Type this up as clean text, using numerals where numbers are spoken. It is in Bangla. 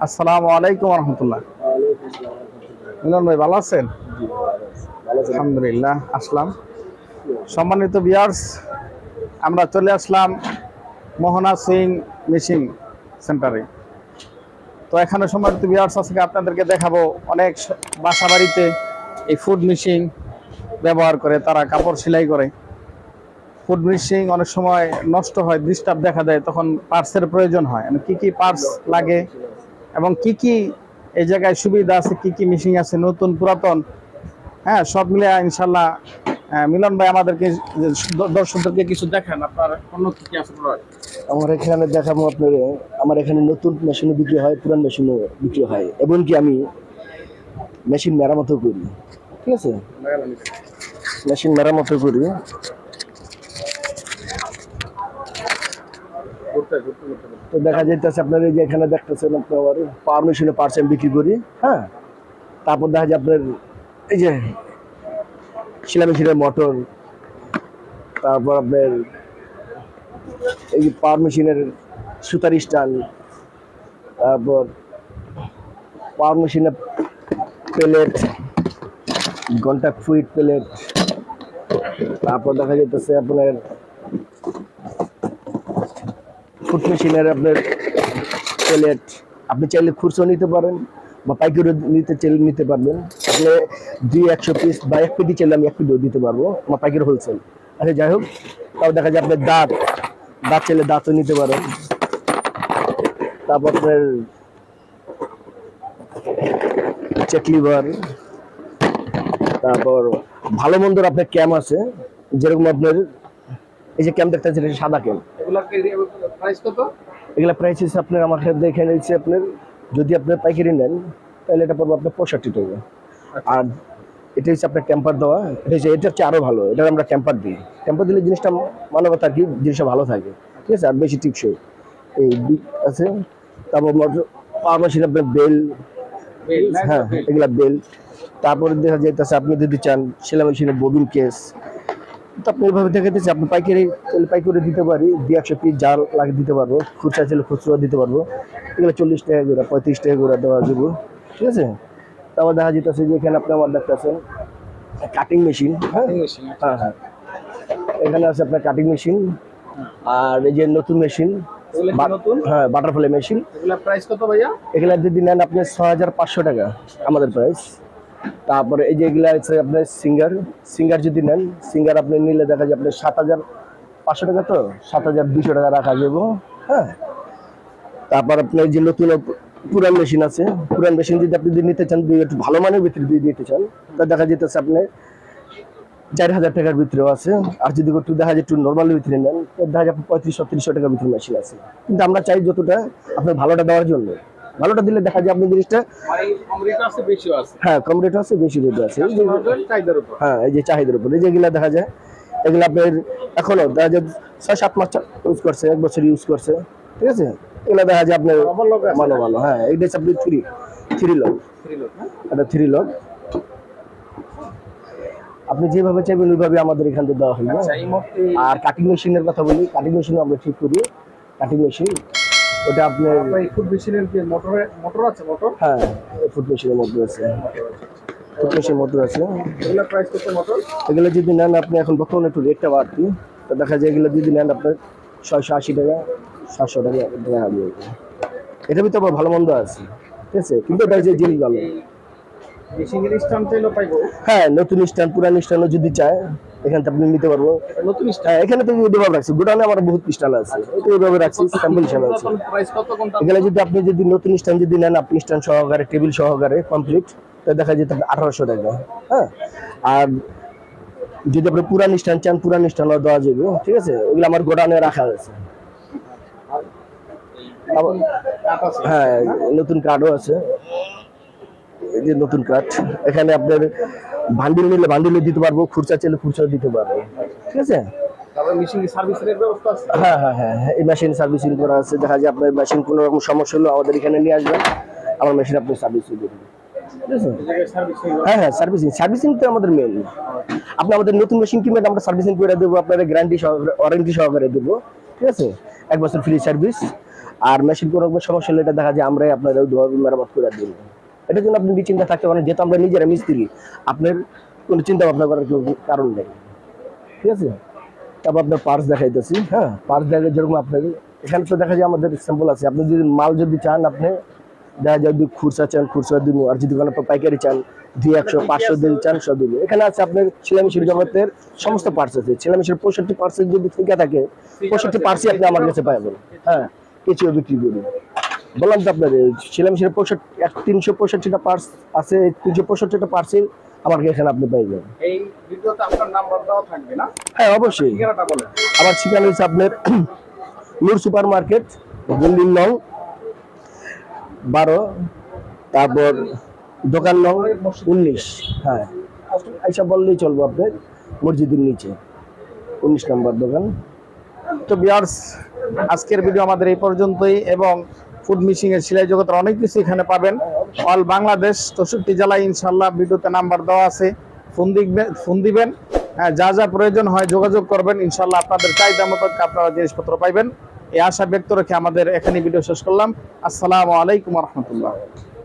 আসসালামু আলাইকুম রহমতুল্লাহ। মিলন ভাই ভালো আছেন? আলহামদুলিল্লাহ আসলাম। সম্মানিত ভিউয়ার্স, আমরা চলে আসলাম মোহনা সুইং মেশিন সেন্টারে। তো এখানে সম্মানিত ভিউয়ার্স আজকে আপনাদেরকে দেখাবো অনেক বাসা বাড়িতে এই ফুড মেশিন ব্যবহার করে, তারা কাপড় সেলাই করে। ফুড মেশিন অনেক সময় নষ্ট হয়, ডিস্টার্ব দেখা দেয়, তখন পার্টসের প্রয়োজন হয়। কি কি পার্টস লাগে এবং কি কি এই জায়গায় সুবিধা আছে, কি কি মেশিন আছে নতুন পুরাতন, হ্যাঁ সব মিলে ইনশাল্লাহ মিলন ভাই আমাদেরকে দর্শকদেরকে কিছু দেখান আপনার অন্য কি কি আছে product? আমার এখানে দেখাবো আপনার, আমার এখানে নতুন মেশিনও বিক্রি হয়, পুরান মেশিনও বিক্রি হয়, এবং কি আমি মেশিন মেরামতও করি। ঠিক আছে, মেশিন মেরামতও করি। তো দেখা যাইতেছে আপনার এই যে এখানে দেখতেছেন আপনার পাওয়ার মেশিনের পার্টস আমি বিক্রি করি। হ্যাঁ, তারপর দেখা যায় আপনার এই যে সেলাই মেশিনের মোটর, তারপর আপনার এই যে পাওয়ার মেশিনের সুতার স্টান, তারপর পাওয়ার মেশিনের প্লেট, ঘন্টা ফুইট প্লেট, তারপর দেখা যাইতেছে আপনার ফুট মেশিনের আপনার প্লেট। আপনি চাইলে খুচরো নিতে পারেন বা পাইকারি নিতে চাইলে নিতে পারবেন। আপনি 200 পিস বা 1 পেটি চাইলে আমি 1 পেটিও দিতে পারবো, আমার পাইকারি হোলসেল। আচ্ছা যাই হোক, তাও দেখা যায় আপনার দাঁত চাইলে দাঁতও নিতে পারেন। তারপর আপনার চেক লিভার, তারপর ভালো মন্দর আপনার ক্যাম আছে, যেরকম আপনার এই যে ক্যাম দেখতে পাচ্ছেন, সাদা ক্যাম। এগুলার প্রাইস কত? এগুলা প্রাইস হচ্ছে আপনার, আমার ক্ষেত্রে এখানে হচ্ছে আপনার, যদি আপনার পাইকারি নেন তাহলে এটা পড়বে আপনার 65 টাকা। আর এটা হচ্ছে আপনার টেম্পার দেওয়া, এটা হচ্ছে আরো ভালো, এটা আমরা টেম্পার দিই। টেম্পার দিলে জিনিসটা মানবতা কি, জিনিসটা ভালো থাকে। ঠিক আছে, আর বেশি টিকসই এই আছে। তারপর পাওয়ার মেশিন আপনার বেল, হ্যাঁ এগুলা বেল। তারপরে দেখা যাইতেছে আপনি যদি চান সেলাই মেশিনের ববিন কেস, তো আপনি এইভাবে দেখে দিচ্ছি। আপনি পাইকারি দিতে পারি, 200 পিস জাল লাগে দিতে পারবো, খুচরা ছিল খুচরা দিতে পারবো। এগুলো 40 টাকা করে, 35 টাকা করে দেওয়া যাবো। ঠিক আছে, তারপর দেখা যেতেছে যে এখানে আপনি আমার দেখতেছেন কাটিং মেশিন। হ্যাঁ হ্যাঁ হ্যাঁ, এখানে আছে আপনার কাটিং মেশিন। আর এই যে নতুন মেশিন, হ্যাঁ বাটারফ্লাই মেশিন। এগুলা প্রাইস কত ভাইয়া? এগুলা যদি নেন আপনি 6500 টাকা আমাদের প্রাইস। তারপরে এই যে এগুলা আছে আপনার সিঙ্গার যদি নেন, সিঙ্গার আপনি নিলে দেখা যায় আপনার 7500 টাকা, তো 7200 টাকা রাখা যাবো। হ্যাঁ, তারপর আপনার যে নতুন পুরান মেশিন আছে, পুরান মেশিন যদি আপনি নিতে চান, একটু ভালো মানের ভিতরে দিয়ে নিতে চান, তা দেখা যেতেছে আপনি 4000 টাকার ভিতরেও আছে। আর যদি একটু দেখা যায় একটু নর্মাল ভিতরে নেন, তো দেখা যায় 3500 টাকার ভিতরে মেশিন আছে। কিন্তু আমরা চাই যতটা আপনার ভালোটা দেওয়ার জন্য, ভালোটা দিলে দেখা যায় আপনি জিনিসটা কম রেট আছে, বেশিও আছে। হ্যাঁ কম রেট আছে, বেশি রেট আছে। চাহিদার উপর। হ্যাঁ, এই যে চাহিদার উপর, এই যেগুলা দেখা যায় এগুলো আপনার এখনো দেখা যায় 6-7 মাস ইউজ করছে, 1 বছর ইউজ করছে। ঠিক আছে, এগুলো দেখা যায় আপনার ভালো। হ্যাঁ, এইটা হচ্ছে আপনি থ্রি লক, এটা 3 লক। আপনি যেভাবে চাইবেন ওইভাবে আমাদের এখান থেকে দেওয়া হবে। আর কাটিং মেশিনের কথা বলি, কাটিং মেশিন আমরা ঠিক করি। কাটিং মেশিন ওটা আপনার ফুড মেশিনের কি মোটর আছে? মোটর, হ্যাঁ ফুড মেশিনের মধ্যে আছে, ফুড মেশিনের মধ্যে আছে। এগুলা প্রাইস কত মোটর? এগুলো যদি নেন আপনি, এখন বর্তমানে একটু রেটটা বাড়তি, তো দেখা যায় এগুলো যদি নেন আপনার 680 টাকা, 700 টাকা দেওয়া হবে। এটার ভিতরে আবার ভালো মন্দ আছে। ঠিক আছে, কিন্তু এটা যে জিনিস ভালো। মেশিনের স্ট্যান্ড চাইলেও পাইবো? হ্যাঁ, নতুন স্ট্যান্ড পুরান স্ট্যান্ডও যদি চায় এখান থেকে আপনি নিতে পারবো। নতুন হ্যাঁ, এখানে তো ওইভাবে রাখছি, গোডাউনে আমার বহুত স্ট্যান্ড আছে, এটা ওইভাবে রাখছি, স্যাম্পল হিসাবে আছে। প্রাইস কত কোনটা? এখানে যদি আপনি নতুন স্ট্যান্ড যদি নেন, আপনি স্ট্যান্ড সহকারে টেবিল সহকারে কমপ্লিট, তো দেখা যেত 1800 টাকা। হ্যাঁ, আর যদি আপনি পুরান স্ট্যান্ড চান, পুরান স্ট্যান্ডও দেওয়া যাবে। ঠিক আছে, ওগুলো আমার গোডাউনে রাখা আছে। হ্যাঁ, নতুন কার্ডও আছে, এই যে নতুন কার্ড। এখানে আপনার বান্ডিল নিলে বান্ডিলে দিতে পারবো, খুচরা চাইলে খুচরা দিতে পারবো। ঠিক আছে, তারপরে মেশিন সার্ভিসের ব্যবস্থা আছে? হ্যাঁ হ্যাঁ হ্যাঁ, এই মেশিন সার্ভিসিং করা আছে। দেখা যায় আপনার মেশিন কোনো রকম সমস্যা হলো আমাদের এখানে নিয়ে আসবেন, আমার মেশিন আপনি সার্ভিস দিয়ে দেবেন। ঠিক আছে, হ্যাঁ হ্যাঁ, সার্ভিসিং তো আমাদের মেন। আপনি আমাদের নতুন মেশিন কিনবেন, আমরা সার্ভিসিং করে দেবো, আপনার গ্যারান্টি ওয়ারেন্টি সহকারে দেবো। ঠিক আছে, 1 বছর ফ্রি সার্ভিস। আর মেশিন কোনো রকম সমস্যা হলে এটা দেখা যায় আমরাই আপনার ওইভাবে মেরামত করে দিই। এটার জন্য আপনি চিন্তা থাকতে পারেন, যেহেতু আমরা নিজেরা মিস্ত্রি, আপনার কোনো চিন্তা ভাবনা করার কোনো কারণ নেই। ঠিক আছে, তারপর আপনার পার্স দেখাইতেছি। হ্যাঁ, পার্স দেখা যেরকম আপনার এখানে তো দেখা যায় আমাদের স্যাম্পল আছে। আপনি যদি মাল যদি চান, আপনি দেখা যায় যদি খুচরা চান খুচরা দিব, আর যদি কোনো পাইকারি চান 200, 500 দিন চান 100 দিন। এখানে আছে আপনার সেলাই মেশিন জগতের সমস্ত পার্টস আছে। সেলাই মেশিনের 65% যদি থেকে থাকে, 65% আপনি আমার কাছে পাবেন। হ্যাঁ, কিছু বিক্রি করি। বললাম তো আপনার সেলাই মেশিনের 365টা পার্টস আছে। 365টা পার্টসই আমার এখানে আপনি পাইবেন। এই ভিডিওতে আপনার নাম্বার দেওয়া থাকবে না? হ্যাঁ, অবশ্যই। ঠিকানাটা বলেন। আমার ঠিকানা হচ্ছে আপনার নূর সুপার মার্কেট, বিল্ডিং নং 12, তারপর দোকান নং 19। হ্যাঁ, এইসব বললেই চলবো। আপনার মসজিদের নিচে 19 নম্বর দোকান। তো ভিউয়ার্স, আজকের ভিডিও আমাদের এই পর্যন্তই, এবং ফুড মিশিং এর সেলাই জগতের অনেক কিছু এখানে পাবেন। অল বাংলাদেশ 64 জেলায় ইনশাল্লাহ ভিডিওতে নাম্বার দেওয়া আছে, ফোন দিবেন। হ্যাঁ, যা যা প্রয়োজন হয় যোগাযোগ করবেন, ইনশাল্লাহ আপনাদের চাহিদা মতো আপনারা জিনিসপত্র পাইবেন। এই আশা ব্যক্ত রেখে আমাদের এখানে ভিডিও শেষ করলাম। আসসালামু আলাইকুম ওয়া রাহমাতুল্লাহ।